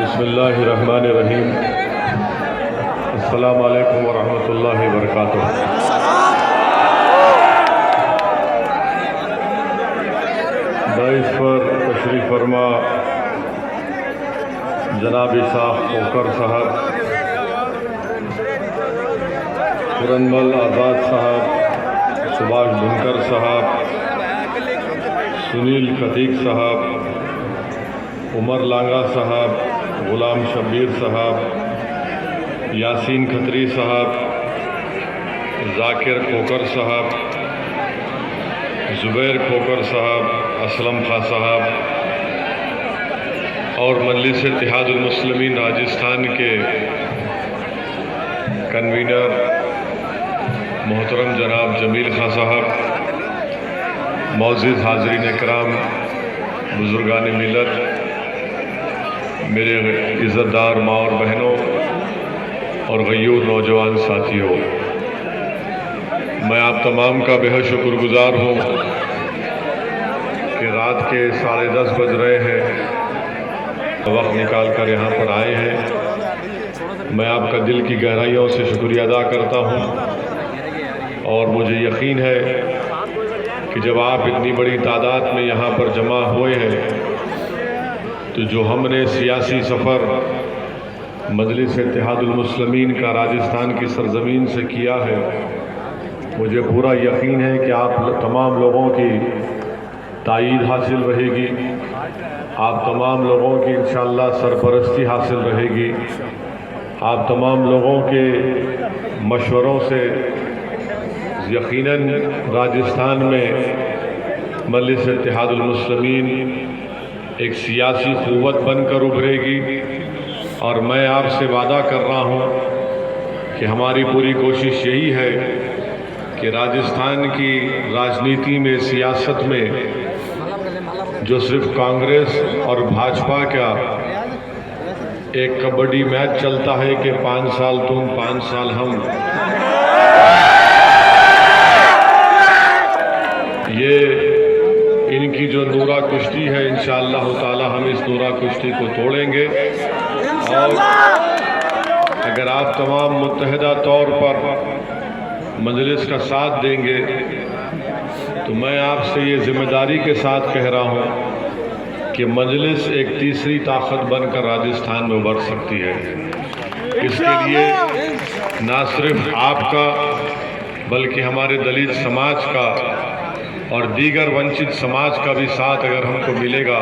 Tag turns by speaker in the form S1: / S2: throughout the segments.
S1: बिस्मिल्लाहिर्रहमानिर्रहीम। अस्सलामु अलैकुम वरहमतुल्लाहि वबरकातुह। बाइस पर तशरीफ़ फरमा जनाब इसाक खोकर साहब, पुरनमल आज़ाद साहब, सुभाष बुनकर साहब, सुनील खतीक साहब, उमर लांगा साहब, गुलाम शब्बीर साहब, यासीन खत्री साहब, जाकिर खोकर साहब, ज़ुबैर खोकर साहब, असलम खां साहब और मजलिस इत्तेहादुल मुस्लिमीन राजस्थान के कन्वीनर मोहतरम जनाब जमील खां साहब, मौजूद हाज़रीन इकराम, बुज़ुर्गान मिलत, मेरे इज़्ज़तदार माँ और बहनों और गयूर नौजवान साथियों, मैं आप तमाम का बेहद शुक्रगुज़ार हूँ कि रात के 10:30 बज रहे हैं, वक्त निकाल कर यहाँ पर आए हैं। मैं आपका दिल की गहराइयों से शुक्रिया अदा करता हूँ और मुझे यकीन है कि जब आप इतनी बड़ी तादाद में यहाँ पर जमा हुए हैं तो जो हमने सियासी सफ़र मजलिस इत्तेहादुल मुस्लिमीन का राजस्थान की सरज़मीन से किया है, मुझे पूरा यकीन है कि आप तमाम लोगों की ताईद हासिल रहेगी, आप तमाम लोगों की इंशाअल्लाह सरपरस्ती हासिल रहेगी, आप तमाम लोगों के मशवरों से यकीनन राजस्थान में मजलिस इत्तेहादुल मुस्लिमीन एक सियासी क़ुव्वत बनकर उभरेगी। और मैं आपसे वादा कर रहा हूँ कि हमारी पूरी कोशिश यही है कि राजस्थान की राजनीति में, सियासत में जो सिर्फ कांग्रेस और भाजपा का एक कबड्डी मैच चलता है कि 5 साल तुम 5 साल हम, ये इनकी जो नूरा कुश्ती है, इंशाअल्लाह ताला हम इस नूरा कुश्ती को तोड़ेंगे। और अगर आप तमाम मुत्तहिदा तौर पर मजलिस का साथ देंगे तो मैं आपसे ये ज़िम्मेदारी के साथ कह रहा हूँ कि मजलिस एक तीसरी ताकत बनकर राजस्थान में उभर सकती है। इसके लिए ना सिर्फ आपका बल्कि हमारे दलित समाज का और दीगर वंचित समाज का भी साथ अगर हमको मिलेगा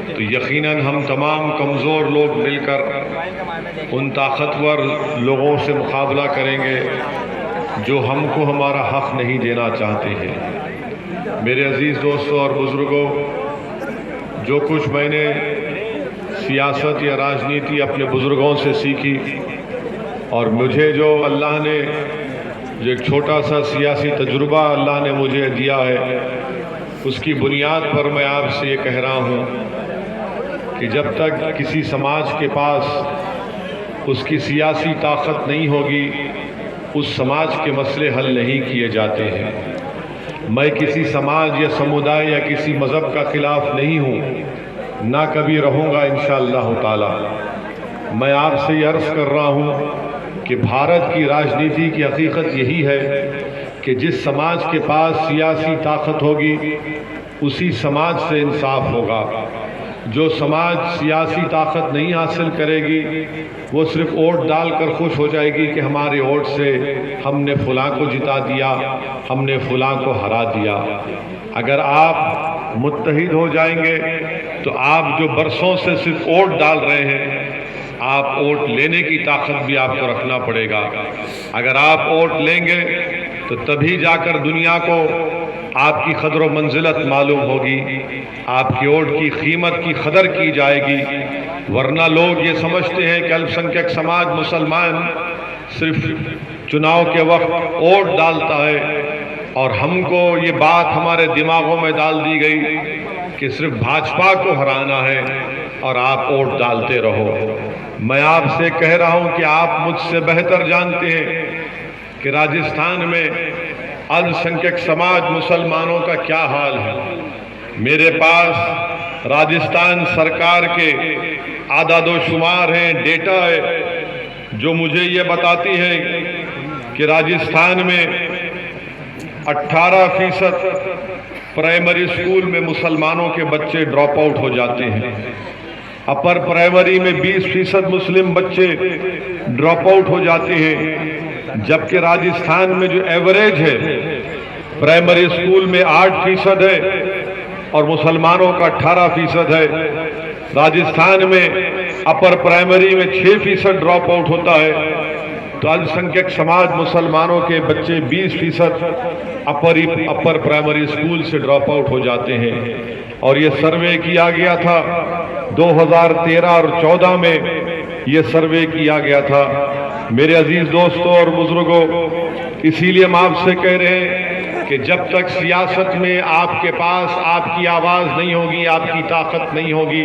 S1: तो यकीनन हम तमाम कमज़ोर लोग मिलकर उन ताकतवर लोगों से मुकाबला करेंगे जो हमको हमारा हक़ नहीं देना चाहते हैं। मेरे अज़ीज़ दोस्तों और बुज़ुर्गों, जो कुछ मैंने सियासत या राजनीति अपने बुज़ुर्गों से सीखी और मुझे जो अल्लाह ने जो एक छोटा सा सियासी तजुर्बा अल्लाह ने मुझे दिया है, उसकी बुनियाद पर मैं आपसे ये कह रहा हूँ कि जब तक किसी समाज के पास उसकी सियासी ताकत नहीं होगी, उस समाज के मसले हल नहीं किए जाते हैं। मैं किसी समाज या समुदाय या किसी मज़हब का ख़िलाफ़ नहीं हूँ, ना कभी रहूँगा इंशाअल्लाह ताला। मैं आपसे ये अर्ज़ कर रहा हूँ कि भारत की राजनीति की हकीकत यही है कि जिस समाज के पास सियासी ताकत होगी उसी समाज से इंसाफ होगा। जो समाज सियासी ताकत नहीं हासिल करेगी वो सिर्फ वोट डालकर खुश हो जाएगी कि हमारे वोट से हमने फ़लाँ को जिता दिया, हमने फ़लाँ को हरा दिया। अगर आप मुत्तहिद हो जाएंगे तो आप जो बरसों से सिर्फ वोट डाल रहे हैं, आप वोट लेने की ताकत भी आपको रखना पड़ेगा। अगर आप वोट लेंगे तो तभी जाकर दुनिया को आपकी कदर व मंजिलत मालूम होगी, आपकी वोट की कीमत की कदर की जाएगी। वरना लोग ये समझते हैं कि अल्पसंख्यक समाज मुसलमान सिर्फ चुनाव के वक्त वोट डालता है और हमको ये बात हमारे दिमागों में डाल दी गई कि सिर्फ भाजपा को हराना है और आप वोट डालते रहो। मैं आपसे कह रहा हूँ कि आप मुझसे बेहतर जानते हैं कि राजस्थान में अल्पसंख्यक समाज मुसलमानों का क्या हाल है। मेरे पास राजस्थान सरकार के आदादोशुमार हैं, डेटा है, जो मुझे ये बताती है कि राजस्थान में 18% प्राइमरी स्कूल में मुसलमानों के बच्चे ड्रॉप आउट हो जाते हैं। अपर प्राइमरी में 20% मुस्लिम बच्चे ड्रॉप आउट हो जाते हैं, जबकि राजस्थान में जो एवरेज है प्राइमरी स्कूल में 8% है और मुसलमानों का 18% है। राजस्थान में अपर प्राइमरी में 6% ड्रॉप आउट होता है, तो अल्पसंख्यक समाज मुसलमानों के बच्चे 20% अपर प्राइमरी स्कूल से ड्रॉप आउट हो जाते हैं। और ये सर्वे किया गया था 2013 और 14 में ये सर्वे किया गया था। मेरे अजीज दोस्तों और बुजुर्गों, इसीलिए हम आपसे कह रहे हैं कि जब तक सियासत में आपके पास आपकी आवाज़ नहीं होगी, आपकी ताकत नहीं होगी,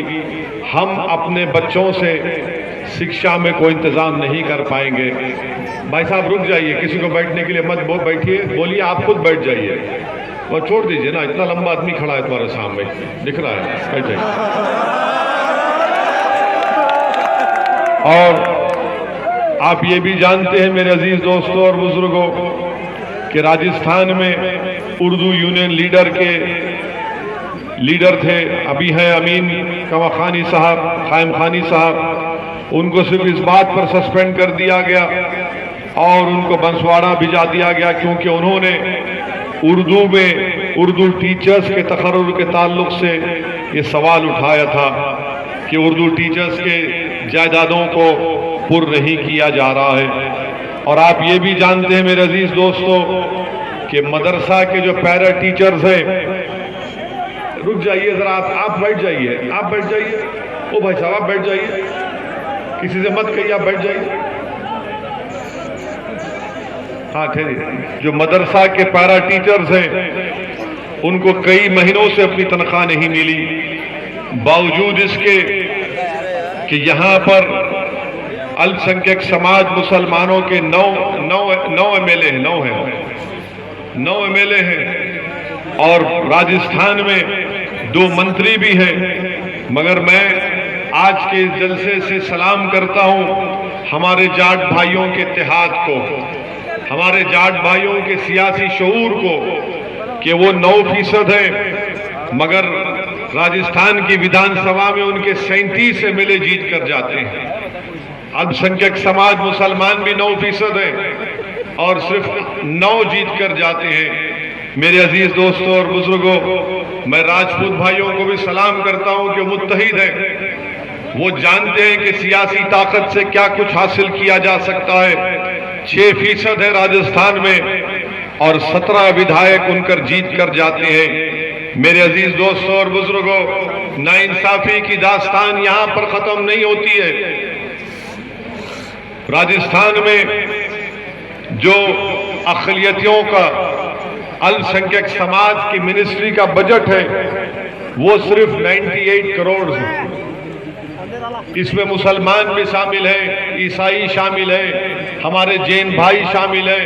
S1: हम अपने बच्चों से शिक्षा में कोई इंतज़ाम नहीं कर पाएंगे। भाई साहब रुक जाइए, किसी को बैठने के लिए मत बैठिए, बोलिए, आप खुद बैठ जाइए और छोड़ दीजिए ना, इतना लंबा आदमी खड़ा है तुम्हारे सामने, दिख रहा है, बैठ जाइए। और आप ये भी जानते हैं मेरे अजीज दोस्तों और बुजुर्गों कि राजस्थान में उर्दू यूनियन लीडर के लीडर थे, अभी हैं अमीन कवाखानी साहब, खाइम खानी साहब, उनको सिर्फ इस बात पर सस्पेंड कर दिया गया और उनको बंसवाड़ा भिजा दिया गया क्योंकि उन्होंने उर्दू में उर्दू टीचर्स के तकर्रुर के ताल्लुक से ये सवाल उठाया था कि उर्दू टीचर्स के जायदादों को पुर नहीं किया जा रहा है। और आप ये भी जानते हैं मेरे अजीज दोस्तों कि मदरसा के जो पैरा टीचर्स हैं, रुक जाइए जरा, आप बैठ जाइए, आप बैठ जाइए, ओ भाई साहब आप बैठ जाइए, किसी से मत कहिए, आप बैठ जाइए। हाँ ठहरिए। जो मदरसा के पैरा टीचर्स हैं उनको कई महीनों से अपनी तनख्वाह नहीं मिली, बावजूद इसके कि यहाँ पर अल्पसंख्यक समाज मुसलमानों के 9 एमएलए हैं, 9 एमएलए हैं और राजस्थान में 2 मंत्री भी हैं। मगर मैं आज के जलसे से सलाम करता हूं हमारे जाट भाइयों के इत्तेहाद को, हमारे जाट भाइयों के सियासी शऊर को कि वो 9% है, मगर राजस्थान की विधानसभा में उनके 37 एमएलए जीत कर जाते हैं। अल्पसंख्यक समाज मुसलमान भी 9% है और सिर्फ 9 जीत कर जाते हैं। मेरे अजीज दोस्तों और बुजुर्गों, मैं राजपूत भाइयों को भी सलाम करता हूं कि मुत्तहिद है, वो जानते हैं कि सियासी ताकत से क्या कुछ हासिल किया जा सकता है। 6% है राजस्थान में और 17 विधायक उनकर जीत कर जाते हैं। मेरे अजीज दोस्तों और बुजुर्गों, नाइंसाफी की दास्तान यहां पर खत्म नहीं होती है। राजस्थान में जो अक़लियतियों का अल्पसंख्यक समाज की मिनिस्ट्री का बजट है वो सिर्फ 98 करोड़ है। इसमें मुसलमान भी शामिल है, ईसाई शामिल है, हमारे जैन भाई शामिल है,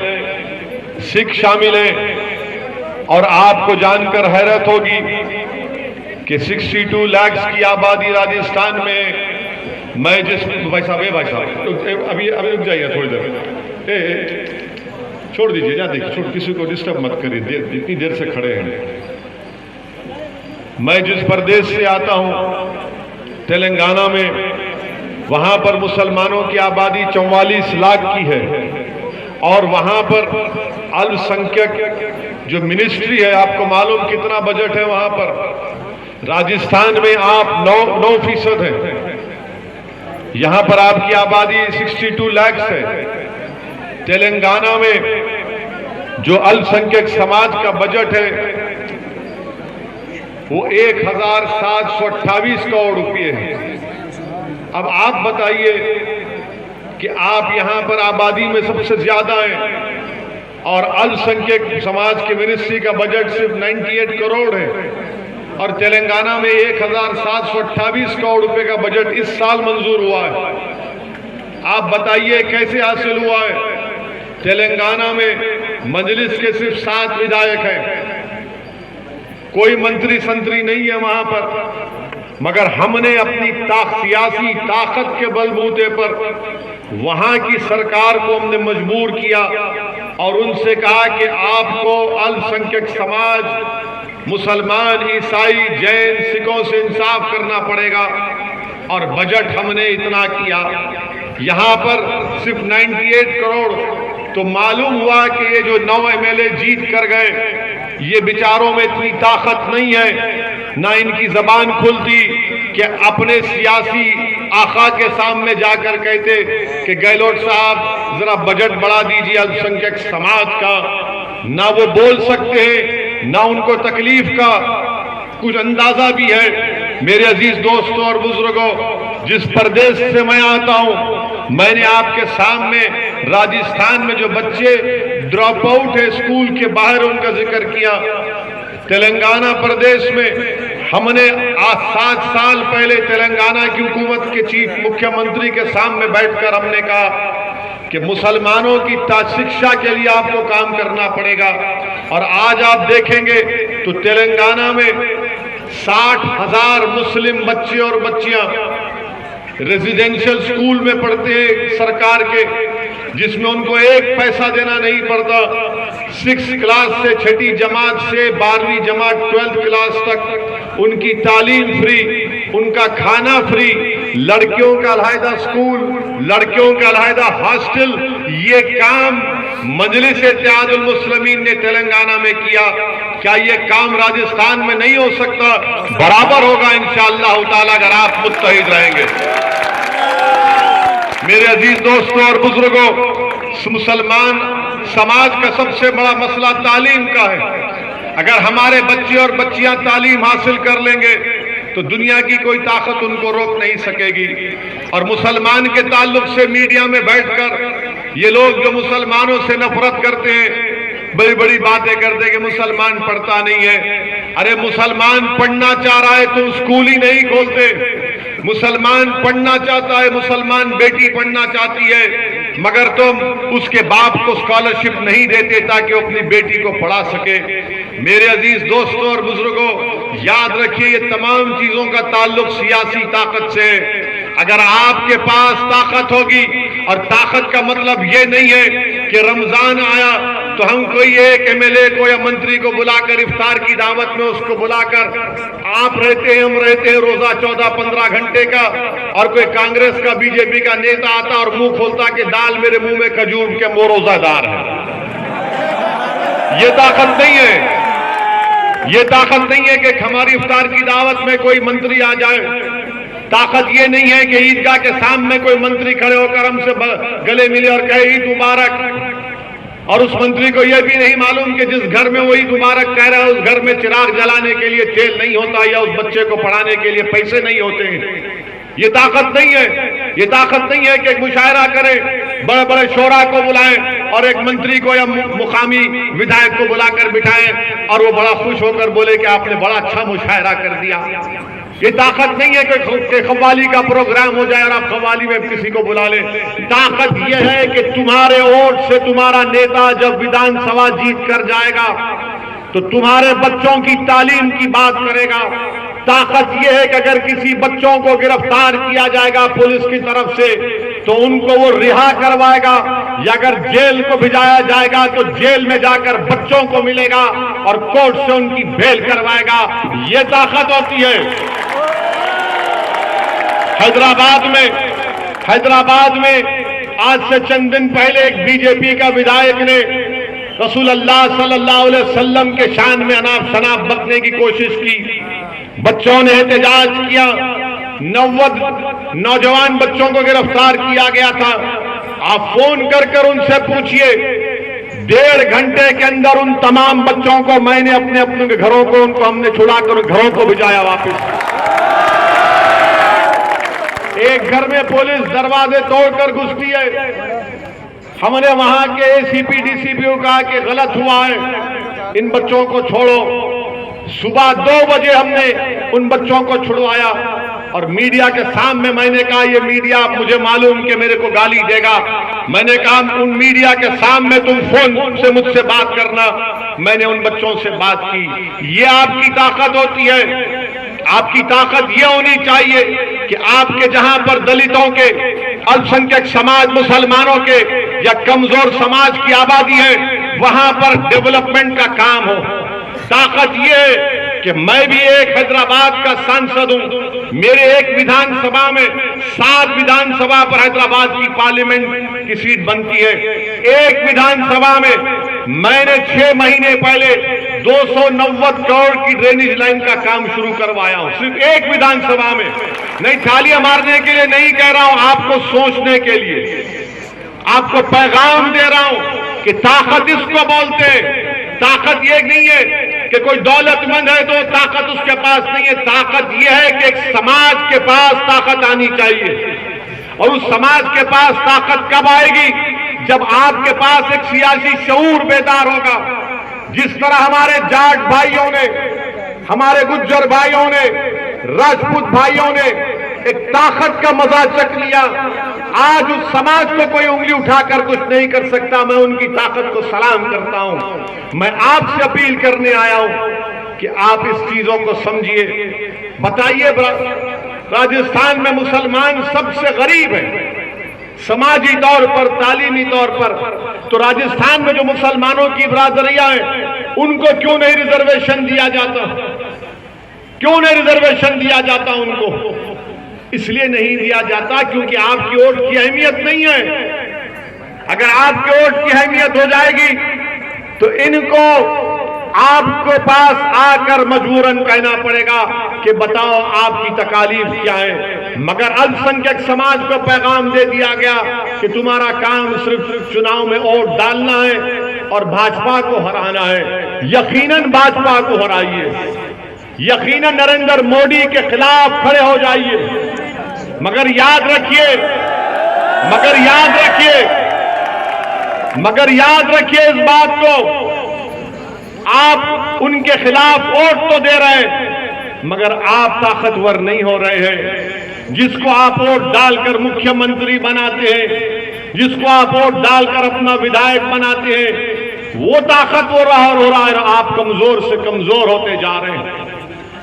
S1: सिख शामिल है। और आपको जानकर हैरत होगी कि 62 लाख की आबादी राजस्थान में, मैं जिस भाई साहब अभी रुक जाइए थोड़ी देर, छोड़ दीजिए, जा देखिए, छोड़, किसी को डिस्टर्ब मत करिए, इतनी देर से खड़े हैं। मैं जिस प्रदेश से आता हूं तेलंगाना में, वहां पर मुसलमानों की आबादी 44 लाख की है और वहां पर अल्पसंख्यक जो मिनिस्ट्री है, आपको मालूम कितना बजट है वहां पर। राजस्थान में आप 9% है, यहां पर आपकी आबादी 62 लाख है। तेलंगाना में जो अल्पसंख्यक समाज का बजट है वो 1728 करोड़ रुपये है। अब आप बताइए कि आप यहां पर आबादी में सबसे ज्यादा हैं और अल्पसंख्यक समाज की मिनिस्ट्री का बजट सिर्फ 98 करोड़ है और तेलंगाना में 1728 करोड़ रुपए का बजट इस साल मंजूर हुआ है। आप बताइए कैसे हासिल हुआ है। तेलंगाना में मजलिस के सिर्फ 7 विधायक हैं, कोई मंत्री संतरी नहीं है वहां पर। मगर हमने अपनी सियासी ताकत के बलबूते पर वहां की सरकार को हमने मजबूर किया और उनसे कहा कि आपको अल्पसंख्यक समाज, मुसलमान, ईसाई, जैन, सिखों से इंसाफ करना पड़ेगा। और बजट हमने इतना किया, यहां पर सिर्फ 98 करोड़। तो मालूम हुआ कि ये जो 9 MLA जीत कर गए, ये विचारों में इतनी ताकत नहीं है, ना इनकी जबान खुलती कि अपने सियासी आका के सामने जाकर कहते कि गहलोत साहब जरा बजट बढ़ा दीजिए अल्पसंख्यक समाज का। ना वो बोल सकते हैं, ना उनको तकलीफ का कुछ अंदाजा भी है। मेरे अजीज दोस्तों और बुजुर्गों, जिस प्रदेश से मैं आता हूं, मैंने आपके सामने राजस्थान में जो बच्चे ड्रॉप आउट है स्कूल के बाहर, उनका जिक्र किया। तेलंगाना प्रदेश में हमने आज 7 साल पहले तेलंगाना की हुकूमत के चीफ मुख्यमंत्री के सामने बैठकर हमने कहा कि मुसलमानों की शिक्षा के लिए आपको काम करना पड़ेगा। और आज आप देखेंगे तो तेलंगाना में 60,000 मुस्लिम बच्चे और बच्चियां रेजिडेंशियल स्कूल में पढ़ते हैं सरकार के, जिसमें उनको 1 पैसा देना नहीं पड़ता। 6 क्लास से 6ठी जमात से 12वीं जमात 12th क्लास तक उनकी तालीम फ्री, उनका खाना फ्री, लड़कियों का अलहदा स्कूल, लड़कियों का अलहदा हॉस्टल। ये काम मजलिस इत्तेहादुल मुस्लिमीन ने तेलंगाना में किया। क्या ये काम राजस्थान में नहीं हो सकता? बराबर होगा इंशाअल्लाह ताला, अगर आप मुत्तहिद रहेंगे। मेरे अजीज दोस्तों और बुजुर्गों, मुसलमान समाज का सबसे बड़ा मसला तालीम का है। अगर हमारे बच्चे और बच्चियां तालीम हासिल कर लेंगे तो दुनिया की कोई ताकत उनको रोक नहीं सकेगी। और मुसलमान के ताल्लुक से मीडिया में बैठकर ये लोग जो मुसलमानों से नफरत करते हैं, बड़ी बड़ी बातें करते हैं कि मुसलमान पढ़ता नहीं है। अरे मुसलमान पढ़ना चाह रहा है तो स्कूल ही नहीं खोलते। मुसलमान पढ़ना चाहता है, मुसलमान बेटी पढ़ना चाहती है, मगर तुम उसके बाप को स्कॉलरशिप नहीं देते ताकि वो अपनी बेटी को पढ़ा सके। मेरे अजीज दोस्तों और बुजुर्गों, याद रखिए ये तमाम चीजों का ताल्लुक सियासी ताकत से है। अगर आपके पास ताकत होगी, और ताकत का मतलब ये नहीं है कि रमजान आया तो हम कोई एक MLA को या मंत्री को बुलाकर इफ्तार की दावत में उसको बुलाकर आप रहते हैं, हम रहते हैं रोजा 14-15 घंटे का, और कोई कांग्रेस का बीजेपी का नेता आता और मुंह खोलता कि दाल मेरे मुंह में खजूर के वो रोजादार है। ये ताकत नहीं है। ये ताकत नहीं है कि हमारी इफ्तार की दावत में कोई मंत्री आ जाए। ताकत ये नहीं है कि ईदगाह के सामने कोई मंत्री खड़े होकर हमसे गले मिले और कहे ईद मुबारक, और उस मंत्री को यह भी नहीं मालूम कि जिस घर में वो ईद मुबारक कह रहा है उस घर में चिराग जलाने के लिए तेल नहीं होता, या उस बच्चे को पढ़ाने के लिए पैसे नहीं होते। ये ताकत नहीं है। ये ताकत नहीं है कि एक मुशायरा करे, बड़े बड़े शोरा को बुलाएं और एक मंत्री को या मुकामी विधायक को बुलाकर बिठाएं और वो बड़ा खुश होकर बोले कि आपने बड़ा अच्छा मुशायरा कर दिया। ये ताकत नहीं है कि कव्वाली का प्रोग्राम हो जाए और आप कव्वाली में किसी को बुला लें। ताकत यह है कि तुम्हारे वोट से तुम्हारा नेता जब विधानसभा जीत कर जाएगा तो तुम्हारे बच्चों की तालीम की बात करेगा। ताकत यह है कि अगर किसी बच्चों को गिरफ्तार किया जाएगा पुलिस की तरफ से तो उनको वो रिहा करवाएगा, या अगर जेल को भिजाया जाएगा तो जेल में जाकर बच्चों को मिलेगा और कोर्ट से उनकी बेल करवाएगा। ये ताकत होती है। हैदराबाद में आज से चंद दिन पहले एक बीजेपी का विधायक ने रसूलुल्लाह सल्लल्लाहु अलैहि वसल्लम के शान में अनाप शनाप बकने की कोशिश की। बच्चों ने एहतजाज किया। 90 नौजवान बच्चों को गिरफ्तार किया गया था। आप फोन कर उनसे पूछिए, 1.5 घंटे के अंदर उन तमाम बच्चों को मैंने अपने अपने घरों को उनको हमने छुड़ाकर घरों को भिजाया वापस। एक घर में पुलिस दरवाजे तोड़कर घुसती है। हमने वहां के ACP DCP को कहा कि गलत हुआ है, इन बच्चों को छोड़ो। सुबह 2 बजे हमने उन बच्चों को छुड़वाया और मीडिया के सामने मैंने कहा, ये मीडिया मुझे मालूम कि मेरे को गाली देगा, मैंने कहा उन मीडिया के सामने तुम फोन से मुझसे बात करना। मैंने उन बच्चों से बात की। ये आपकी ताकत होती है। आपकी ताकत यह होनी चाहिए कि आपके जहां पर दलितों के, अल्पसंख्यक समाज, मुसलमानों के या कमजोर समाज की आबादी है, वहां पर डेवलपमेंट का काम हो। ताकत यह कि मैं भी एक हैदराबाद का सांसद हूं, मेरे एक विधानसभा में 7 विधानसभा पर हैदराबाद की पार्लियामेंट की सीट बनती है। एक विधानसभा में मैंने 6 महीने पहले 290 करोड़ की ड्रेनेज लाइन का काम शुरू करवाया हूं, सिर्फ एक विधानसभा में। नहीं तालियां मारने के लिए नहीं कह रहा हूं, आपको सोचने के लिए, आपको पैगाम दे रहा हूं कि ताकत इसको बोलते हैं। ताकत ये नहीं है कि कोई दौलतमंद है तो ताकत उसके पास नहीं है। ताकत यह है कि एक समाज के पास ताकत आनी चाहिए, और उस समाज के पास ताकत कब आएगी? जब आपके पास एक सियासी शऊर बेदार होगा। जिस तरह हमारे जाट भाइयों ने, हमारे गुज्जर भाइयों ने, राजपूत भाइयों ने एक ताकत का मजा चख लिया, आज उस समाज को कोई उंगली उठाकर कुछ नहीं कर सकता। मैं उनकी ताकत को सलाम करता हूं। मैं आपसे अपील करने आया हूं कि आप इस चीजों को समझिए। बताइए, राजस्थान में मुसलमान सबसे गरीब है समाजी तौर पर, तालीमी तौर पर, तो राजस्थान में जो मुसलमानों की बरादरियां हैं उनको क्यों नहीं रिजर्वेशन दिया जाता? क्यों नहीं रिजर्वेशन दिया जाता उनको? इसलिए नहीं दिया जाता क्योंकि आपकी वोट की अहमियत नहीं है। अगर आपके वोट की अहमियत हो जाएगी तो इनको आपके पास आकर मजबूरन कहना पड़ेगा कि बताओ आपकी तकालीफ क्या है। मगर अल्पसंख्यक समाज को पैगाम दे दिया गया कि तुम्हारा काम सिर्फ चुनाव में वोट डालना है और भाजपा को हराना है। यकीनन भाजपा को हराइए, यकीनन नरेंद्र मोदी के खिलाफ खड़े हो जाइए। मगर याद रखिए, मगर याद रखिए, मगर याद रखिए इस बात को, आप उनके खिलाफ वोट तो दे रहे हैं मगर आप ताकतवर नहीं हो रहे हैं। जिसको आप वोट डालकर मुख्यमंत्री बनाते हैं, जिसको आप वोट डालकर अपना विधायक बनाते हैं, वो ताकतवर हो रहा है, आप कमजोर से कमजोर होते जा रहे हैं।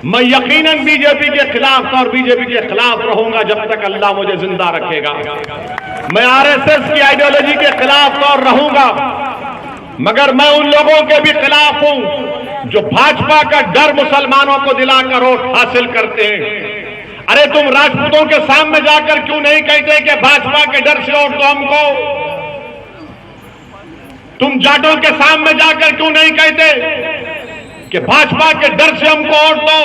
S1: मैं यकीनन बीजेपी के खिलाफ था और बीजेपी के खिलाफ रहूंगा जब तक अल्लाह मुझे जिंदा रखेगा। मैं आरएसएस की आइडियोलॉजी के खिलाफ था और रहूंगा, मगर मैं उन लोगों के भी खिलाफ हूं जो भाजपा का डर मुसलमानों को दिलाकर वोट हासिल करते हैं। अरे तुम राजपूतों के सामने जाकर क्यों नहीं कहते कि भाजपा के डर से वोट दो हमको? तुम जाटों के सामने जाकर क्यों नहीं कहते कि भाजपा के डर से हमको वोट दो?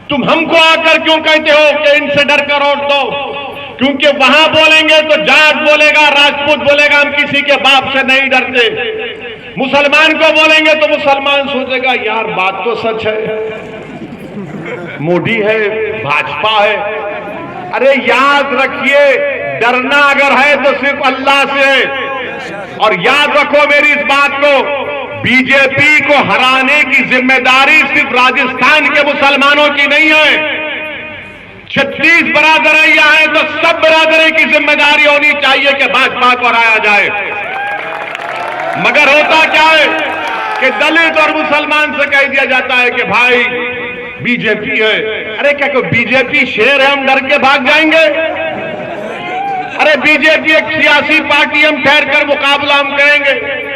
S1: तुम हमको आकर क्यों कहते हो कि इनसे डर कर वोट दो? क्योंकि वहां बोलेंगे तो जाट बोलेगा, राजपूत बोलेगा हम किसी के बाप से नहीं डरते। मुसलमान को बोलेंगे तो मुसलमान सोचेगा यार बात तो सच है, मोदी है, भाजपा है। अरे याद रखिए, डरना अगर है तो सिर्फ अल्लाह से है। और याद रखो मेरी इस बात को, बीजेपी को हराने की जिम्मेदारी सिर्फ राजस्थान के मुसलमानों की नहीं है। 36 बरादरियां हैं तो सब बरादरी की जिम्मेदारी होनी चाहिए कि भाजपा को हराया जाए। मगर होता क्या है कि दलित और मुसलमान से कह दिया जाता है कि भाई बीजेपी है। अरे क्या कोई बीजेपी शेर है हम डर के भाग जाएंगे? अरे बीजेपी एक सियासी पार्टी, हम ठहर कर मुकाबला हम करेंगे,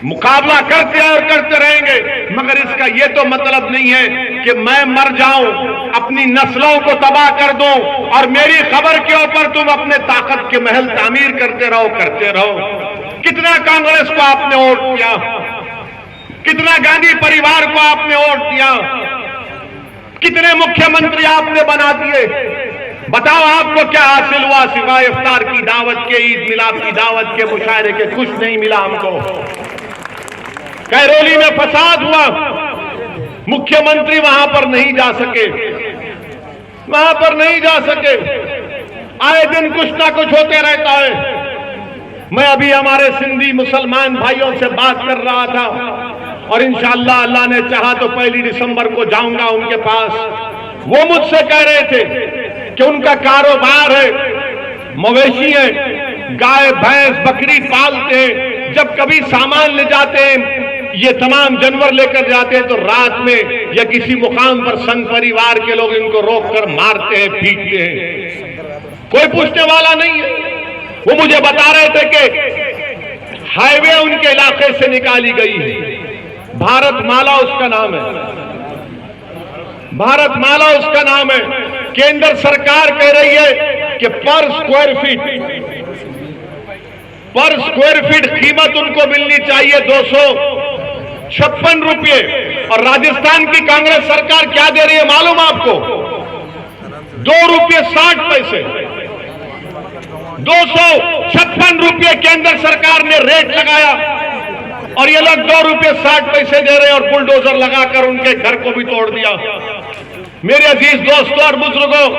S1: मुकाबला करते हैं और करते रहेंगे। मगर इसका यह तो मतलब नहीं है कि मैं मर जाऊं, अपनी नस्लों को तबाह कर दूं और मेरी खबर के ऊपर तुम अपने ताकत के महल तामीर करते रहो, करते रहो। कितना कांग्रेस को आपने वोट दिया, कितना गांधी परिवार को आपने वोट दिया, कितने मुख्यमंत्री आपने बना दिए। बताओ आपको क्या हासिल हुआ सिवाय इफ्तार की दावत के, ईद मिलाद की दावत के, मुशायरे के? कुछ नहीं मिला हमको। कैरोली में फसाद हुआ, मुख्यमंत्री वहां पर नहीं जा सके, वहां पर नहीं जा सके। आए दिन कुछ ना कुछ होते रहता है। मैं अभी हमारे सिंधी मुसलमान भाइयों से बात कर रहा था और इंशाअल्लाह अल्लाह ने चाहा तो 1 दिसंबर को जाऊंगा उनके पास। वो मुझसे कह रहे थे कि उनका कारोबार है, मवेशी है, गाय भैंस बकरी पालते हैं। जब कभी सामान ले जाते हैं, ये तमाम जानवर लेकर जाते हैं तो रात में
S2: या किसी मुकाम पर संघ परिवार के लोग इनको रोककर मारते हैं, पीटते हैं, कोई पूछने वाला नहीं है। वो मुझे बता रहे थे कि हाईवे उनके इलाके से निकाली गई है, भारत माला उसका नाम है, भारत माला उसका नाम है। केंद्र सरकार कह रही है कि पर स्क्वायर फीट कीमत उनको मिलनी चाहिए 256 रुपये। और राजस्थान की कांग्रेस सरकार क्या दे रही है मालूम आपको? 2.60 रुपये। 256 रुपये केंद्र सरकार ने रेट लगाया और ये लोग 2.60 रुपये दे रहे हैं और बुलडोजर लगाकर उनके घर को भी तोड़ दिया। मेरे अजीज दोस्तों और बुजुर्गों,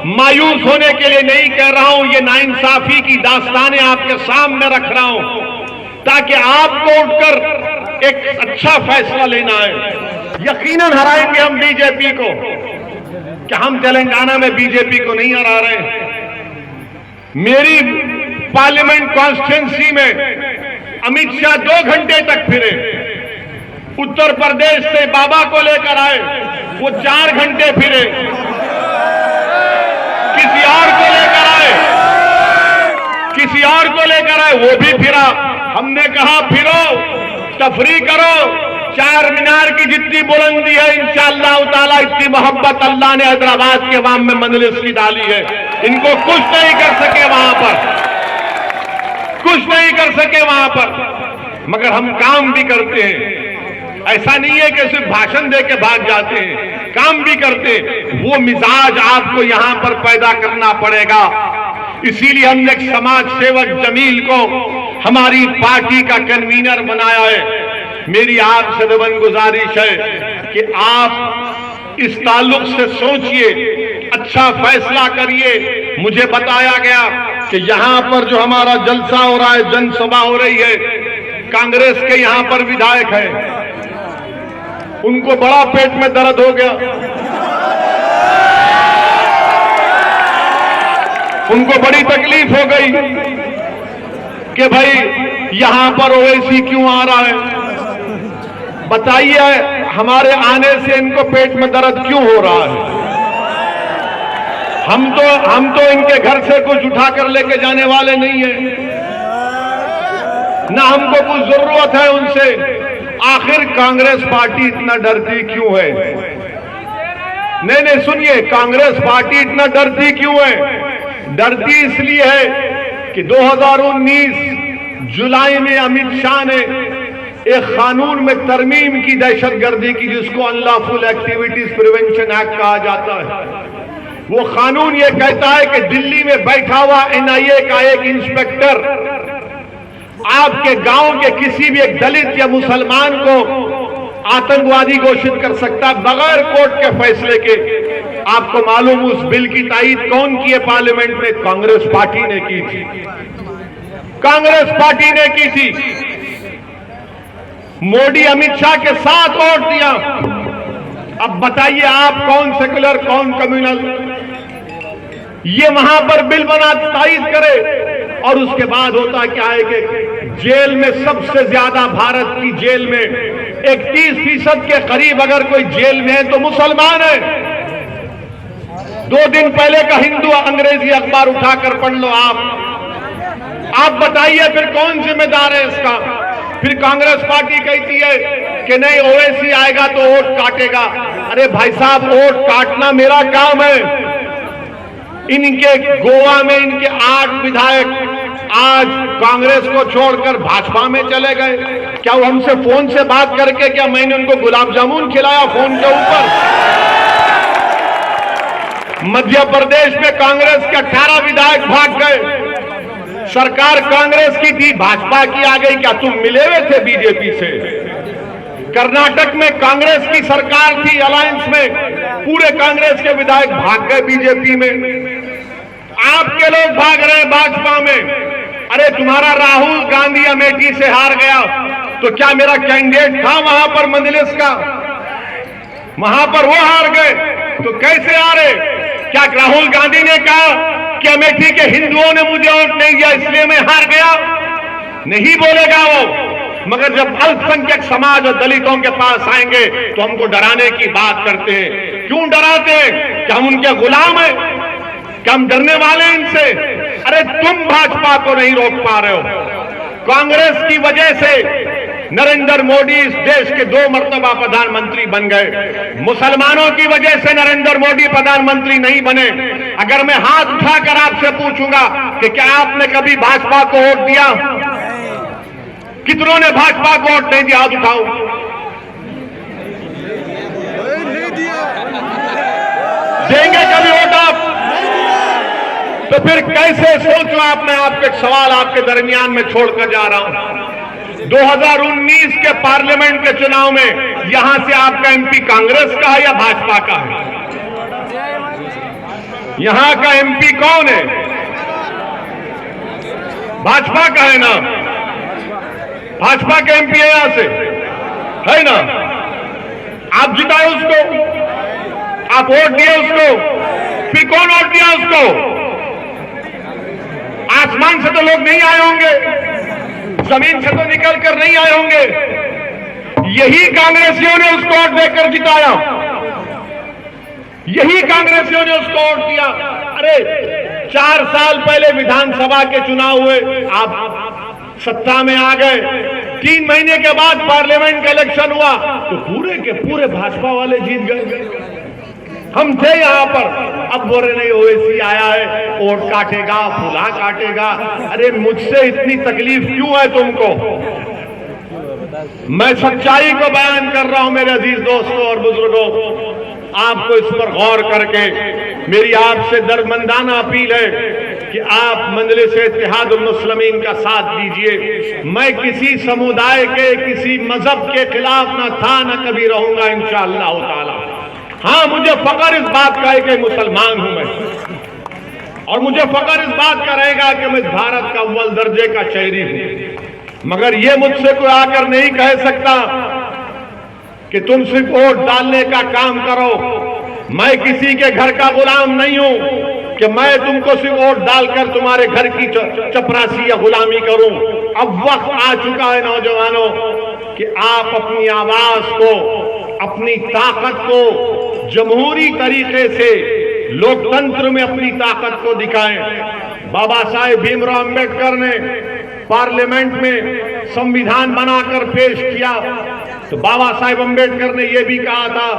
S2: मायूस होने के लिए नहीं कह रहा हूं, ये नाइंसाफी की दास्तानें आपके सामने रख रहा हूं ताकि आपको उठकर एक अच्छा फैसला लेना है। यकीनन हराएंगे हम बीजेपी को, कि हम तेलंगाना में बीजेपी को नहीं हरा रहे। मेरी पार्लियामेंट कॉन्स्टिट्यूंसी में अमित शाह 2 घंटे तक फिरे, उत्तर प्रदेश से बाबा को लेकर आए, वो 4 घंटे फिरे, किसी और को लेकर आए, वो भी फिरा। हमने कहा फिरो, तफरी करो, चार मीनार की जितनी बुलंदी है इंशाअल्लाह ताला इतनी मोहब्बत अल्लाह ने हैदराबाद के वाम में मंजलिस की डाली है। इनको कुछ नहीं कर सके वहां पर, कुछ नहीं कर सके वहां पर, मगर हम काम भी करते हैं। ऐसा नहीं है कि सिर्फ भाषण दे के भाग जाते हैं, काम भी करते। वो मिजाज आपको यहां पर पैदा करना पड़ेगा। इसीलिए हमने एक समाज सेवक जमील को हमारी पार्टी का कन्वीनर बनाया है। मेरी आपसे निवेदन गुजारिश है कि आप इस ताल्लुक से सोचिए, अच्छा फैसला करिए। मुझे बताया गया कि यहां पर जो हमारा जलसा हो रहा है, जनसभा हो रही है, कांग्रेस के यहां पर विधायक है, उनको बड़ा पेट में दर्द हो गया, उनको बड़ी तकलीफ हो गई कि भाई यहां पर ओवैसी क्यों आ रहा है। बताइए हमारे आने से इनको पेट में दर्द क्यों हो रहा है? हम तो इनके घर से कुछ उठाकर लेके जाने वाले नहीं है, ना हमको कुछ जरूरत है उनसे। आखिर कांग्रेस पार्टी इतना डरती क्यों है? नहीं सुनिए, कांग्रेस पार्टी इतना डरती क्यों है? डरती इसलिए है कि 2019 जुलाई में अमित शाह ने एक कानून में तरमीम की, दहशतगर्दी की, जिसको अनलॉफुल एक्टिविटीज प्रिवेंशन एक्ट कहा जाता है। वो कानून ये कहता है कि दिल्ली में बैठा हुआ एनआईए का एक इंस्पेक्टर आपके गांव के किसी भी एक दलित या मुसलमान को आतंकवादी घोषित कर सकता है बगैर कोर्ट के फैसले के। आपको मालूम उस बिल की तायीद कौन की है पार्लियामेंट में? कांग्रेस पार्टी ने की थी, कांग्रेस पार्टी ने की थी। मोदी अमित शाह के साथ वोट दिया। अब बताइए आप कौन सेकुलर कौन कम्युनल ये वहां पर बिल बना तायीद करे? और उसके बाद होता क्या है कि जेल में सबसे ज्यादा, भारत की जेल में 31% के करीब अगर कोई जेल में है तो मुसलमान है। 2 दिन पहले का हिंदू अंग्रेजी अखबार उठाकर पढ़ लो आप बताइए फिर कौन जिम्मेदार है इसका? फिर कांग्रेस पार्टी कहती है कि नहीं ओवैसी आएगा तो वोट काटेगा। अरे भाई साहब, वोट काटना मेरा काम है। इनके गोवा में इनके 8 विधायक आज कांग्रेस को छोड़कर भाजपा में चले गए। क्या वो हमसे फोन से बात करके, क्या मैंने उनको गुलाब जामुन खिलाया फोन के ऊपर? मध्य प्रदेश में कांग्रेस के 18 विधायक भाग गए। सरकार कांग्रेस की थी, भाजपा की आ गई। क्या तुम मिले हुए थे बीजेपी से? कर्नाटक में कांग्रेस की सरकार थी अलायंस में, पूरे कांग्रेस के विधायक भाग गए बीजेपी में। आपके लोग भाग रहे भाजपा में। अरे तुम्हारा राहुल गांधी अमेठी से हार गया तो क्या मेरा कैंडिडेट था वहां पर मजलिस का? वहां पर वो हार गए तो कैसे हारे? क्या राहुल गांधी ने कहा कि अमेठी के हिंदुओं ने मुझे वोट नहीं दिया इसलिए मैं हार गया? नहीं बोलेगा वो। मगर जब अल्पसंख्यक समाज और दलितों के पास आएंगे तो हमको डराने की बात करते हैं। क्यों डराते हैं? कि हम उनके गुलाम हैं? क्या हम डरने वाले हैं इनसे? अरे तुम भाजपा को नहीं रोक पा रहे हो। कांग्रेस की वजह से नरेंद्र मोदी इस देश के 2 मर्तबा प्रधानमंत्री बन गए। मुसलमानों की वजह से नरेंद्र मोदी प्रधानमंत्री नहीं बने। अगर मैं हाथ उठाकर आपसे पूछूंगा कि क्या आपने कभी भाजपा को वोट दिया? कितनों ने भाजपा को वोट नहीं दिया? हाथ उठाओ। देंगे कभी वोट आप? तो फिर कैसे सोचो आप? मैं आपके एक सवाल आपके दरमियान में छोड़कर जा रहा हूं। 2019 के पार्लियामेंट के चुनाव में यहां से आपका एमपी कांग्रेस का है या भाजपा का है? यहां का एमपी कौन है? भाजपा का है ना? भाजपा के एमपी है यहां से, है ना? आप जिताए उसको, आप वोट दिए उसको, फिर कौन वोट दिया उसको? आसमान से तो लोग नहीं आए होंगे, जमीन से तो निकल कर नहीं आए होंगे। यही कांग्रेसियों ने उसको वोट देकर जिताया, यही कांग्रेसियों ने उसको वोट दिया। अरे 4 साल पहले विधानसभा के चुनाव हुए, आप सत्ता में आ गए। 3 महीने के बाद पार्लियामेंट का इलेक्शन हुआ तो पूरे के पूरे भाजपा वाले जीत गए। हम थे यहां पर, अब बोल रहे नहीं ओवैसी आया है, वोट काटेगा, फुला काटेगा। अरे मुझसे इतनी तकलीफ क्यों है तुमको? मैं सच्चाई को बयान कर रहा हूं मेरे अजीज दोस्तों और बुजुर्गों। आपको इस पर गौर करके मेरी आपसे दर्दमंदाना अपील है कि आप मजलिस इत्तेहादुल मुस्लिमीन का साथ दीजिए। मैं किसी समुदाय के, किसी मजहब के खिलाफ ना था ना कभी रहूंगा इंशाअल्लाह ताला। हाँ, मुझे फख्र इस बात का है कि मुसलमान हूं मैं, और मुझे फख्र इस बात का रहेगा कि मैं भारत का अव्वल दर्जे का शहरी हूं। मगर ये मुझसे कोई आकर नहीं कह सकता कि तुम सिर्फ वोट डालने का काम करो। मैं किसी के घर का गुलाम नहीं हूं कि मैं तुमको सिर्फ वोट डालकर तुम्हारे घर की चपरासी या गुलामी करूं। अब वक्त आ चुका है नौजवानों कि आप अपनी आवाज को, अपनी ताकत को जमहूरी तरीके से लोकतंत्र में अपनी ताकत को दिखाएं। बाबा साहेब भीमराव अंबेडकर ने पार्लियामेंट में संविधान बनाकर पेश किया तो बाबा साहेब अंबेडकर ने यह भी कहा था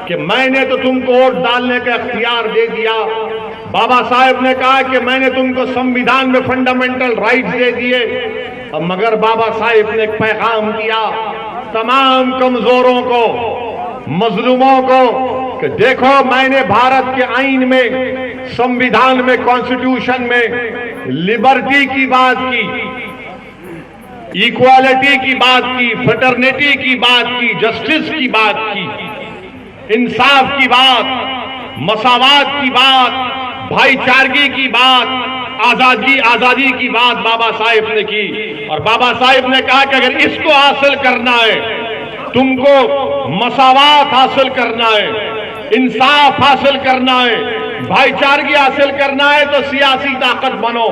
S2: कि मैंने तो तुमको वोट डालने का इख्तियार दे दिया। बाबा साहेब ने कहा कि मैंने तुमको संविधान में फंडामेंटल राइट्स दे दिए। अब मगर बाबा साहेब ने एक पैगाम दिया तमाम कमजोरों को, मजलूमों को कि देखो मैंने भारत के आईन में, संविधान में, कॉन्स्टिट्यूशन में लिबर्टी की बात की, इक्वालिटी की बात की, फ्रेटर्निटी की बात की, जस्टिस की बात की, इंसाफ की बात, मसावात की बात, भाईचारगी की बात, आजादी की बात बाबा साहेब ने की। और बाबा साहेब ने कहा कि अगर इसको हासिल करना है, तुमको मसावात हासिल करना है, इंसाफ हासिल करना है, भाईचारगी हासिल करना है तो सियासी ताकत बनो।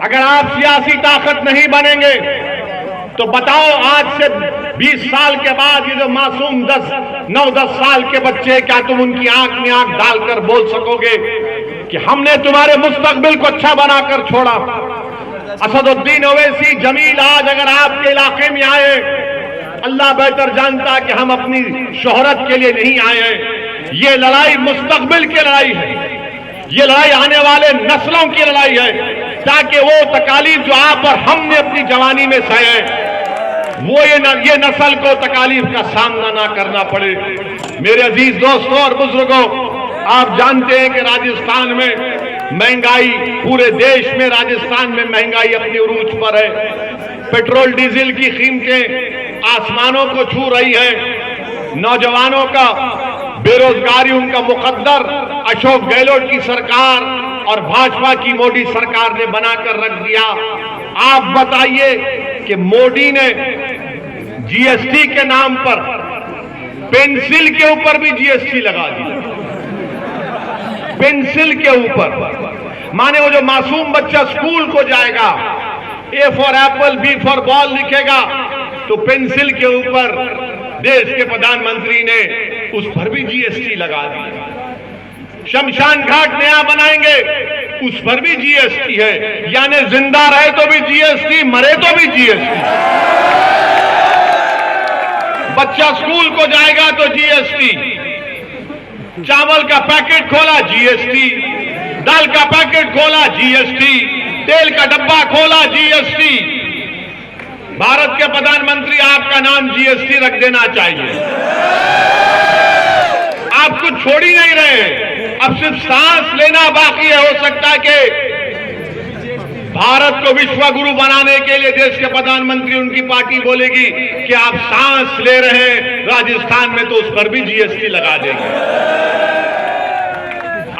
S2: अगर आप सियासी ताकत नहीं बनेंगे तो बताओ आज से 20 साल के बाद ये जो मासूम 9-10 साल के बच्चे, क्या तुम उनकी आंख में आंख डालकर बोल सकोगे कि हमने तुम्हारे मुस्तकबिल को अच्छा बनाकर छोड़ा? असदुद्दीन ओवैसी, जमील आज अगर आपके इलाके में आए, अल्लाह बेहतर जानता कि हम अपनी शोहरत के लिए नहीं आए हैं। ये लड़ाई मुस्तकबिल की लड़ाई है, ये लड़ाई आने वाले नस्लों की लड़ाई है, ताकि वो तकालीफ जो आप और हमने अपनी जवानी में सहे, वो ये नस्ल को तकालीफ का सामना ना करना पड़े। मेरे अजीज दोस्तों और बुजुर्गों, आप जानते हैं कि राजस्थान में महंगाई, पूरे देश में राजस्थान में महंगाई अपने उरूज पर है। पेट्रोल डीजल की कीमतें आसमानों को छू रही है। नौजवानों का बेरोजगारी उनका मुकद्दर अशोक गहलोत की सरकार और भाजपा की मोदी सरकार ने बनाकर रख दिया। आप बताइए कि मोदी ने जीएसटी के नाम पर पेंसिल के ऊपर भी जीएसटी लगा दी। पेंसिल के ऊपर, माने वो जो मासूम बच्चा स्कूल को जाएगा A for apple, B for ball लिखेगा तो पेंसिल के ऊपर देश के प्रधानमंत्री ने उस पर भी जीएसटी लगा दी। शमशान घाट नया बनाएंगे, उस पर भी जीएसटी है। यानी जिंदा रहे तो भी जीएसटी, मरे तो भी जीएसटी। बच्चा स्कूल को जाएगा तो जीएसटी, चावल का पैकेट खोला जीएसटी, दाल का पैकेट खोला जीएसटी, तेल का डब्बा खोला जीएसटी। भारत के प्रधानमंत्री, आपका नाम जीएसटी रख देना चाहिए। आप कुछ छोड़ ही नहीं रहे, अब सिर्फ सांस लेना बाकी है। हो सकता है कि भारत को विश्व गुरु बनाने के लिए देश के प्रधानमंत्री, उनकी पार्टी बोलेगी कि आप सांस ले रहे हैं राजस्थान में, तो उस पर भी जीएसटी लगा देंगे।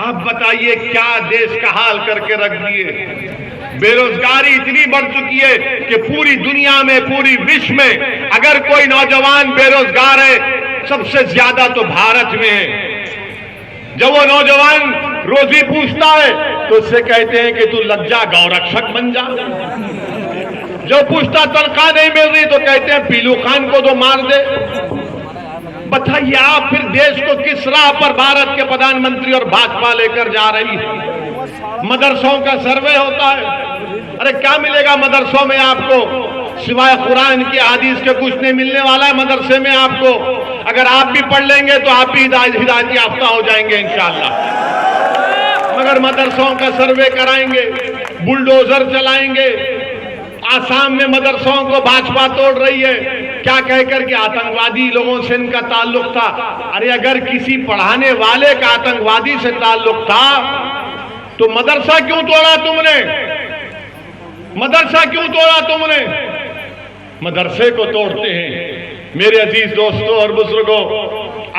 S2: आप बताइए क्या देश का हाल करके रख दिए। बेरोजगारी इतनी बढ़ चुकी है कि पूरी दुनिया में, पूरी विश्व में अगर कोई नौजवान बेरोजगार है, सबसे ज्यादा तो भारत में है। जब वो नौजवान रोजी पूछता है तो उससे कहते हैं कि तू लज्जा गौरक्षक बन जा। जो पूछता तनख्वाह नहीं मिल रही तो कहते हैं पीलू खान को तो मार दे। बताइए आप फिर देश को किस राह पर भारत के प्रधानमंत्री और भाजपा लेकर जा रही है। मदरसों का सर्वे होता है, अरे क्या मिलेगा मदरसों में आपको, सिवाय कुरान की हदीस के कुछ नहीं मिलने वाला है मदरसे में आपको। अगर आप भी पढ़ लेंगे तो आप भी हिदायत याफ्ता हो जाएंगे इंशाअल्लाह। मगर मदरसों का सर्वे कराएंगे, बुलडोजर चलाएंगे। आसाम में मदरसों को भाजपा तोड़ रही है, क्या कहकर के आतंकवादी लोगों से इनका ताल्लुक था। अरे अगर किसी पढ़ाने वाले का आतंकवादी से ताल्लुक था तो मदरसा क्यों तोड़ा तुमने? मदरसा क्यों तोड़ा तुमने? मदरसे को तोड़ते हैं। मेरे अजीज दोस्तों और बुजुर्गों,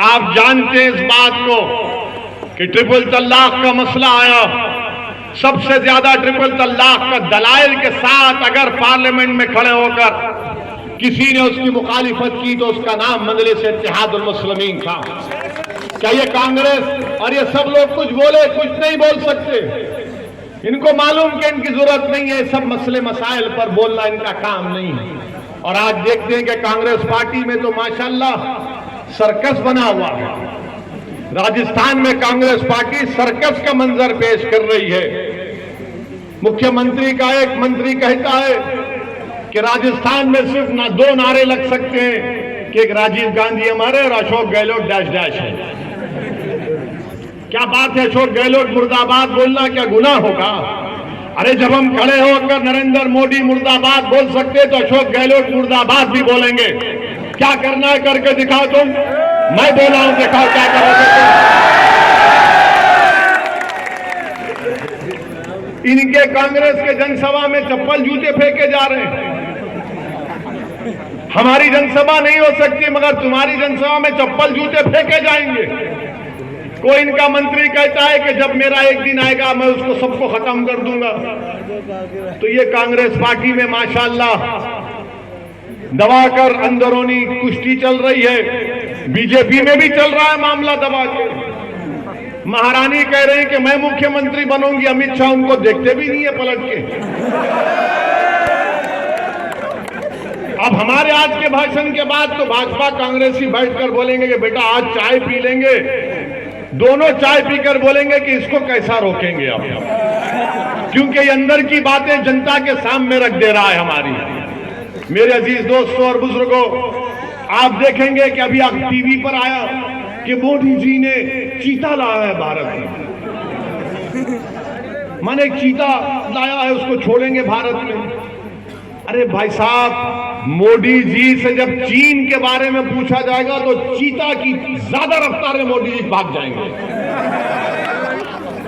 S2: आप जानते हैं इस बात को कि ट्रिपल तलाक का मसला आया, सबसे ज्यादा ट्रिपल तलाक का दलाइल के साथ अगर पार्लियामेंट में खड़े होकर किसी ने उसकी मुखालिफत की तो उसका नाम मजलिस इत्तेहादुल मुस्लिमीन था। क्या ये कांग्रेस और ये सब लोग कुछ बोले? कुछ नहीं बोल सकते। इनको मालूम कि इनकी जरूरत नहीं है, सब मसले मसाइल पर बोलना इनका काम नहीं है। और आज देखते हैं कि कांग्रेस पार्टी में तो माशाल्लाह सर्कस बना हुआ है। राजस्थान में कांग्रेस पार्टी सर्कस का मंजर पेश कर रही है। मुख्यमंत्री का एक मंत्री कहता है कि राजस्थान में सिर्फ दो नारे लग सकते हैं कि एक राजीव गांधी हमारे और अशोक गहलोत डैश डैश है। क्या बात है, अशोक गहलोत मुर्दाबाद बोलना क्या गुनाह होगा? अरे जब हम खड़े होकर नरेंद्र मोदी मुर्दाबाद बोल सकते तो अशोक गहलोत मुर्दाबाद भी बोलेंगे। क्या करना है करके दिखाओ तुम। मैं बोला हूं, दिखाओ क्या करोगे तुम। इनके कांग्रेस के जनसभा में चप्पल जूते फेंके जा रहे हैं। हमारी जनसभा नहीं हो सकती मगर तुम्हारी जनसभा में चप्पल जूते फेंके जाएंगे। कोई इनका मंत्री कहता है कि जब मेरा एक दिन आएगा मैं उसको सबको खत्म कर दूंगा। तो ये कांग्रेस पार्टी में माशाल्लाह दबाकर अंदरूनी कुश्ती चल रही है। बीजेपी में भी चल रहा है मामला दबा के। महारानी कह रही कि मैं मुख्यमंत्री बनूंगी, अमित शाह उनको देखते भी नहीं है पलट के। अब हमारे आज के भाषण के बाद तो भाजपा कांग्रेसी बैठकर बोलेंगे कि बेटा आज चाय पी लेंगे। दोनों चाय पीकर बोलेंगे कि इसको कैसा रोकेंगे आप, क्योंकि ये अंदर की बातें जनता के सामने रख दे रहा है हमारी। मेरे अजीज दोस्तों और बुजुर्गों, आप देखेंगे कि अभी आप टीवी पर आया कि मोदी जी ने चीता लाया है भारत में। माने चीता लाया है, उसको छोड़ेंगे भारत में। अरे भाई साहब, मोदी जी से जब चीन के बारे में पूछा जाएगा तो चीता की ज्यादा रफ्तार में मोदी जी भाग जाएंगे।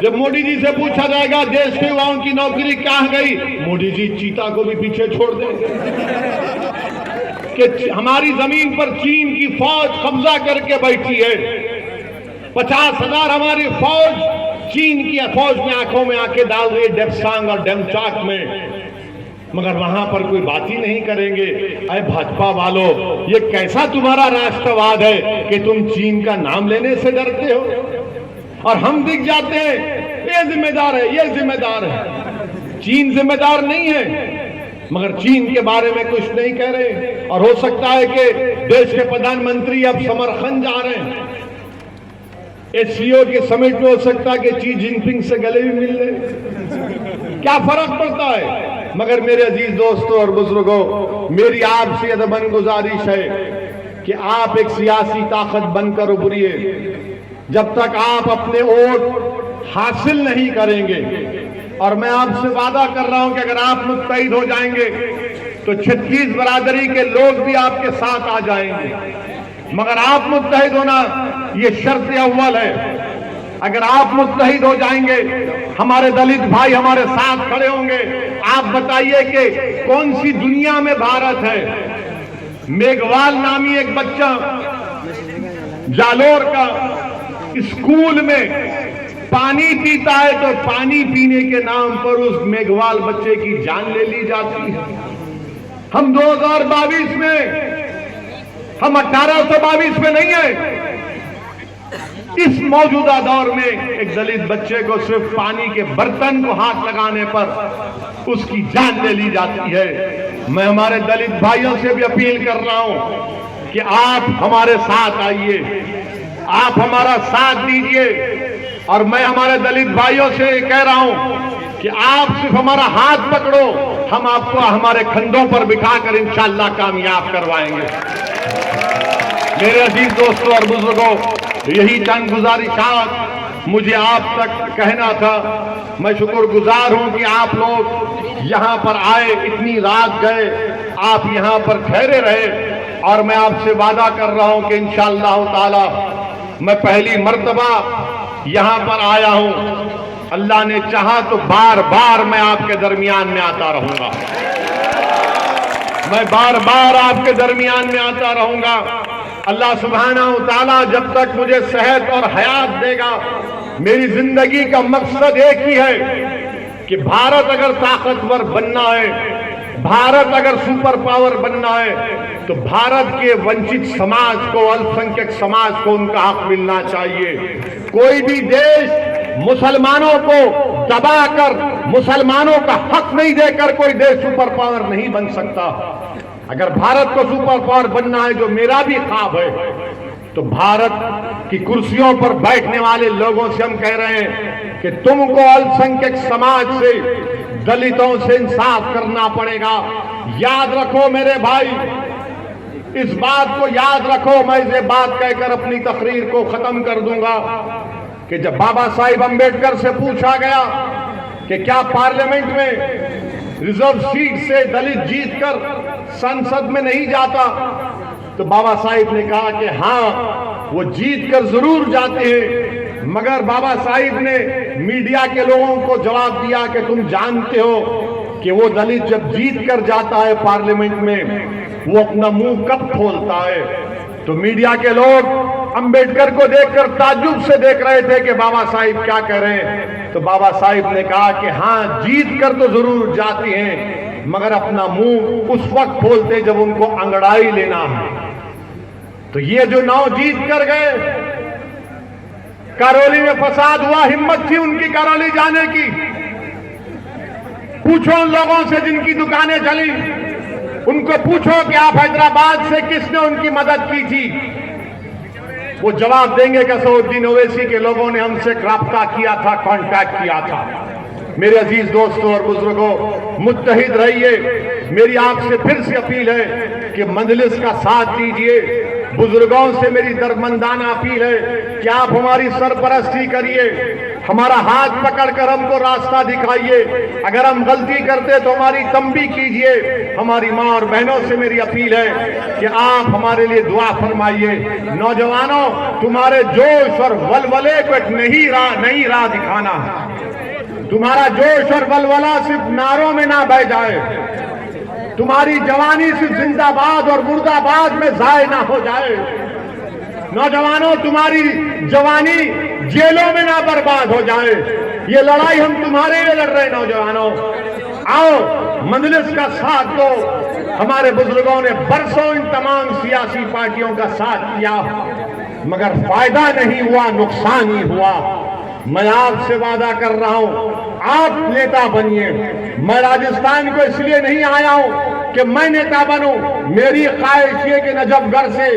S2: जब मोदी जी से पूछा जाएगा देश के युवाओं की नौकरी कहां गई, मोदी जी चीता को भी पीछे छोड़ देंगे। कि हमारी जमीन पर चीन की फौज कब्जा करके बैठी है। 50,000 हमारी फौज चीन की फौज में आंखों में आंखें डाल रही है, डेप्सांग और डेमचाक में, मगर वहां पर कोई बात ही नहीं करेंगे। अरे भाजपा वालों, ये कैसा तुम्हारा राष्ट्रवाद है कि तुम चीन का नाम लेने से डरते हो? और हम दिख जाते हैं, ये जिम्मेदार है, ये जिम्मेदार है। चीन जिम्मेदार नहीं है। मगर चीन के बारे में कुछ नहीं कह रहे। और हो सकता है कि देश के प्रधानमंत्री अब समरखंड जा रहे हैं, एससीओ के समिट में हो सकता है कि शी जिनपिंग से गले भी मिल ले, क्या फर्क पड़ता है। मगर मेरे अजीज दोस्तों और बुजुर्गों, मेरी आपसे अदबन गुजारिश है कि आप एक सियासी ताकत बनकर उभरिए। जब तक आप अपने वोट हासिल नहीं करेंगे, और मैं आपसे वादा कर रहा हूं कि अगर आप मुत्तहिद हो जाएंगे तो 36 बरादरी के लोग भी आपके साथ आ जाएंगे। मगर आप मुत्तहिद होना ये शर्त अव्वल है। अगर आप मुत्तहिद हो जाएंगे, हमारे दलित भाई हमारे साथ खड़े होंगे। आप बताइए कि कौन सी दुनिया में भारत है। मेघवाल नामी एक बच्चा जालोर का स्कूल में पानी पीता है तो पानी पीने के नाम पर उस मेघवाल बच्चे की जान ले ली जाती है। हम 2022 में, हम 1822 में नहीं है। इस मौजूदा दौर में एक दलित बच्चे को सिर्फ पानी के बर्तन को हाथ लगाने पर उसकी जान ले ली जाती है। मैं हमारे दलित भाइयों से भी अपील कर रहा हूं कि आप हमारे साथ आइए, आप हमारा साथ दीजिए। और मैं हमारे दलित भाइयों से कह रहा हूं कि आप सिर्फ हमारा हाथ पकड़ो, हम आपको हमारे कंधों पर बिठाकर इंशाअल्लाह कामयाब करवाएंगे। मेरे अजीज दोस्तों और बुजुर्गों, यही चंद गुजारिशात मुझे आप तक कहना था। मैं शुक्रगुजार हूं कि आप लोग यहां पर आए, इतनी रात गए, आप यहां पर ठहरे रहे। और मैं आपसे वादा कर रहा हूं कि इंशाअल्लाह ताला मैं पहली मर्तबा यहां पर आया हूं। अल्लाह ने चाहा तो बार बार मैं आपके दरमियान में आता रहूंगा, मैं बार बार आपके दरमियान में आता रहूंगा। अल्लाह सुब्हानहू तआला जब तक मुझे सेहत और हयात देगा, मेरी जिंदगी का मकसद एक ही है कि भारत अगर ताकतवर बनना है, भारत अगर सुपर पावर बनना है, तो भारत के वंचित समाज को, अल्पसंख्यक समाज को उनका हक मिलना चाहिए। कोई भी देश मुसलमानों को दबाकर, मुसलमानों का हक नहीं देकर कोई देश सुपर पावर नहीं बन सकता। अगर भारत को सुपर पावर बनना है, जो मेरा भी ख्वाब है, तो भारत की कुर्सियों पर बैठने वाले लोगों से हम कह रहे हैं कि तुमको अल्पसंख्यक समाज से, दलितों से इंसाफ करना पड़ेगा। याद रखो मेरे भाई, इस बात को याद रखो। मैं ये बात कहकर अपनी तकरीर को खत्म कर दूंगा कि जब बाबा साहिब अम्बेडकर से पूछा गया कि क्या पार्लियामेंट में रिजर्व सीट से दलित जीतकर संसद में नहीं जाता, तो बाबा साहिब ने कहा कि हाँ, वो जीतकर जरूर जाते हैं। मगर बाबा साहिब ने मीडिया के लोगों को जवाब दिया कि तुम जानते हो कि वो दलित जब जीत कर जाता है पार्लियामेंट में, वो अपना मुंह कब खोलता है। तो मीडिया के लोग अंबेडकर को देखकर ताज्जुब से देख रहे थे कि बाबा साहिब क्या कह रहे हैं। तो बाबा साहिब ने कहा कि हाँ, जीत कर तो जरूर जाती हैं, मगर अपना मुंह उस वक्त खोलते जब उनको अंगड़ाई लेना है। तो ये जो 9 जीत कर गए, करौली में फसाद हुआ, हिम्मत थी उनकी करौली जाने की। पूछो उन लोगों से जिनकी दुकानें चली, उनको पूछो कि आप हैदराबाद से किसने उनकी मदद की थी। वो जवाब देंगे कि असदुद्दीन ओवैसी के लोगों ने हमसे राब्ता किया था, कांटेक्ट किया था। मेरे अजीज दोस्तों और बुजुर्गों, मुत्तहिद रहिए। मेरी आपसे फिर से अपील है कि मजलिस का साथ दीजिए। बुजुर्गों से मेरी दरमंदाना अपील है कि आप हमारी सरपरस्ती करिए, हमारा हाथ पकड़कर हमको रास्ता दिखाइए। अगर हम गलती करते तो हमारी तंबी कीजिए। हमारी माँ और बहनों से मेरी अपील है कि आप हमारे लिए दुआ फरमाइए। नौजवानों, तुम्हारे जोश और वलवले को एक नई राह दिखाना है। तुम्हारा जोश और वलवला सिर्फ नारों में ना बह जाए, तुम्हारी जवानी सिर्फ जिंदाबाद और मुर्दाबाद में जाए ना हो जाए। नौजवानों, तुम्हारी जवानी जेलों में ना बर्बाद हो जाए। ये लड़ाई हम तुम्हारे लिए लड़ रहे हैं। नौजवानों, आओ मजलिस का साथ दो। हमारे बुजुर्गों ने बरसों इन तमाम सियासी पार्टियों का साथ किया, मगर फायदा नहीं हुआ, नुकसान ही हुआ। मैं आपसे वादा कर रहा हूं आप नेता बनिए। मैं राजस्थान को इसलिए नहीं आया हूं कि मैं नेता बनूं, मेरी ख्वाहिश ये कि नजफगढ़ से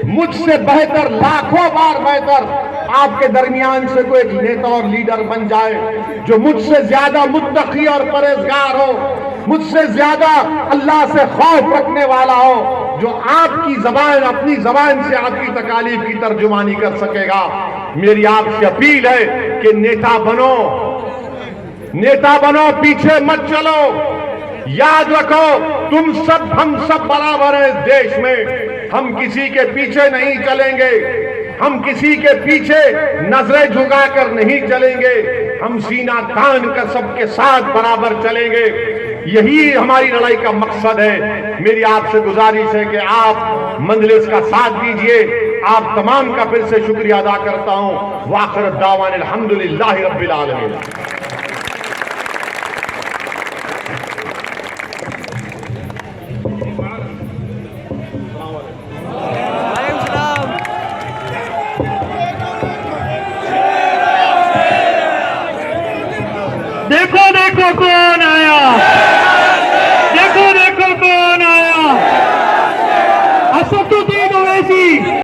S2: मुझसे बेहतर, लाखों बार बेहतर आपके दरमियान से कोई एक नेता और लीडर बन जाए जो मुझसे ज्यादा मुत्तकी और परहेजगार हो, मुझसे ज्यादा अल्लाह से खौफ रखने वाला हो, जो आपकी जबान, अपनी जबान से आपकी तकालीफ की तर्जुमानी कर सकेगा। मेरी आपसे अपील है कि नेता बनो, नेता बनो, पीछे मत चलो। याद रखो, तुम सब, हम सब बराबर हैं इस देश में। हम किसी के पीछे नहीं चलेंगे, हम किसी के पीछे नजरें झुकाकर नहीं चलेंगे, हम सीना तान कर सबके साथ बराबर चलेंगे। यही हमारी लड़ाई का मकसद है। मेरी आपसे गुजारिश है कि आप मंजलिस का साथ दीजिए। आप तमाम का फिर से शुक्रिया अदा करता हूं। वाखिर दावान अल्हम्दुलिल्लाहि रब्बिल आलमीन।
S3: देखो देखो कौन आया, देखो देखो कौन आया, असदुद्दीन ओवैसी।